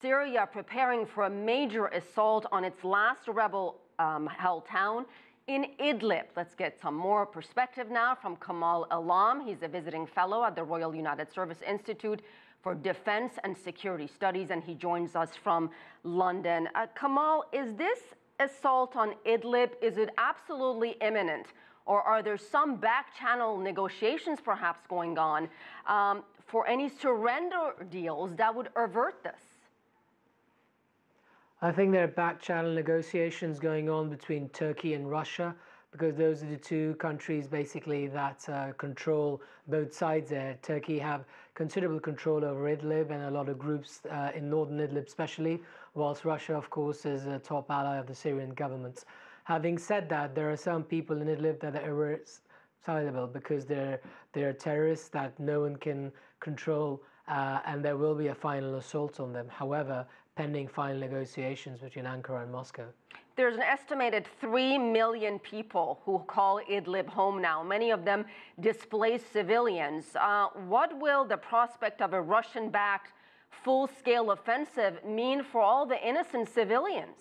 Syria preparing for a major assault on its last rebel-held town in Idlib. Let's get some more perspective now from Kamal Alam. He's a visiting fellow at the Royal United Service Institute for Defense and Security Studies, and he joins us from London. Kamal, is this assault on Idlib, is it absolutely imminent? Or are there some back-channel negotiations perhaps going on for any surrender deals that would avert this? I think there are back-channel negotiations going on between Turkey and Russia, because those are the two countries basically that control both sides there. Turkey have considerable control over Idlib and a lot of groups in northern Idlib especially, whilst Russia, of course, is a top ally of the Syrian government. Having said that, there are some people in Idlib that are irreconcilable because they're terrorists that no one can control, and there will be a final assault on them. However, pending final negotiations between Ankara and Moscow. There's an estimated 3 million people who call Idlib home now, many of them displaced civilians. What will the prospect of a Russian-backed full-scale offensive mean for all the innocent civilians?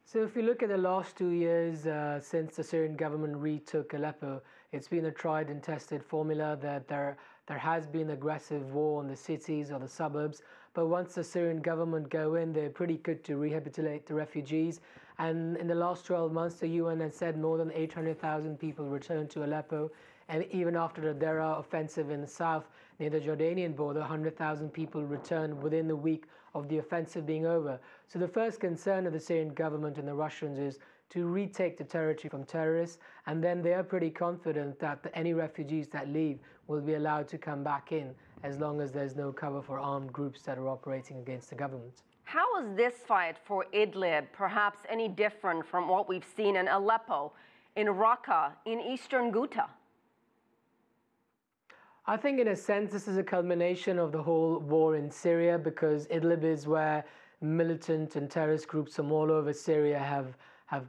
So if you look at the last 2 years since the Syrian government retook Aleppo, it's been a tried and tested formula that there has been aggressive war on the cities or the suburbs, but once the Syrian government go in, they're pretty good to rehabilitate the refugees. And in the last 12 months, the UN has said more than 800,000 people returned to Aleppo. And even after the Dera offensive in the south, near the Jordanian border, 100,000 people returned within the week of the offensive being over. So the first concern of the Syrian government and the Russians is to retake the territory from terrorists, and then they are pretty confident that any refugees that leave will be allowed to come back in as long as there's no cover for armed groups that are operating against the government. How is this fight for Idlib perhaps any different from what we've seen in Aleppo, in Raqqa, in eastern Ghouta? I think in a sense this is a culmination of the whole war in Syria, because Idlib is where militant and terrorist groups from all over Syria have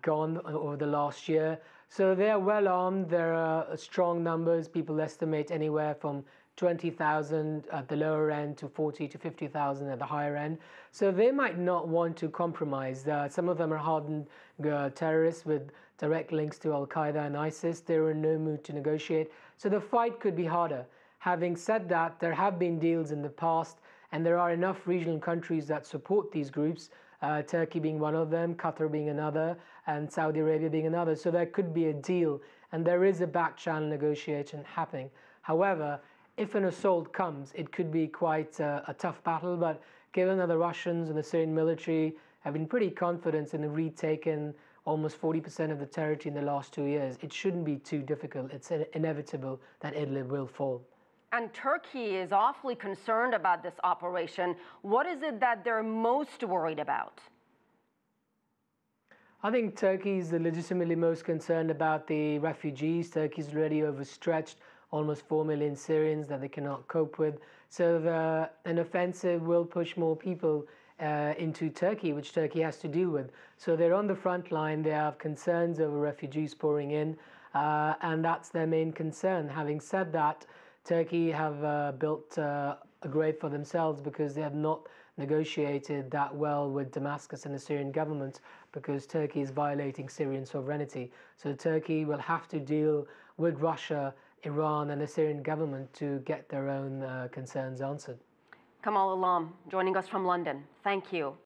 gone over the last year. So they are well armed. There are strong numbers. People estimate anywhere from 20,000 at the lower end to 40 to 50,000 at the higher end. So they might not want to compromise. Some of them are hardened terrorists with direct links to Al-Qaeda and ISIS. They're in no mood to negotiate. So the fight could be harder. Having said that, there have been deals in the past, and there are enough regional countries that support these groups, Turkey being one of them, Qatar being another, and Saudi Arabia being another. So there could be a deal, and there is a back-channel negotiation happening. However, if an assault comes, it could be quite a tough battle, but given that the Russians and the Syrian military have been pretty confident in retaking almost 40% of the territory in the last 2 years, it shouldn't be too difficult. It's inevitable that Idlib will fall. And Turkey is awfully concerned about this operation. What is it that they're most worried about? I think Turkey is legitimately most concerned about the refugees. Turkey is already overstretched, almost 4 million Syrians that they cannot cope with. So an offensive will push more people into Turkey, which Turkey has to deal with. So they're on the front line. They have concerns over refugees pouring in, and that's their main concern. Having said that, Turkey have built a grave for themselves because they have not negotiated that well with Damascus and the Syrian government, because Turkey is violating Syrian sovereignty. So Turkey will have to deal with Russia, Iran and the Syrian government to get their own concerns answered. Kamal Alam joining us from London. Thank you.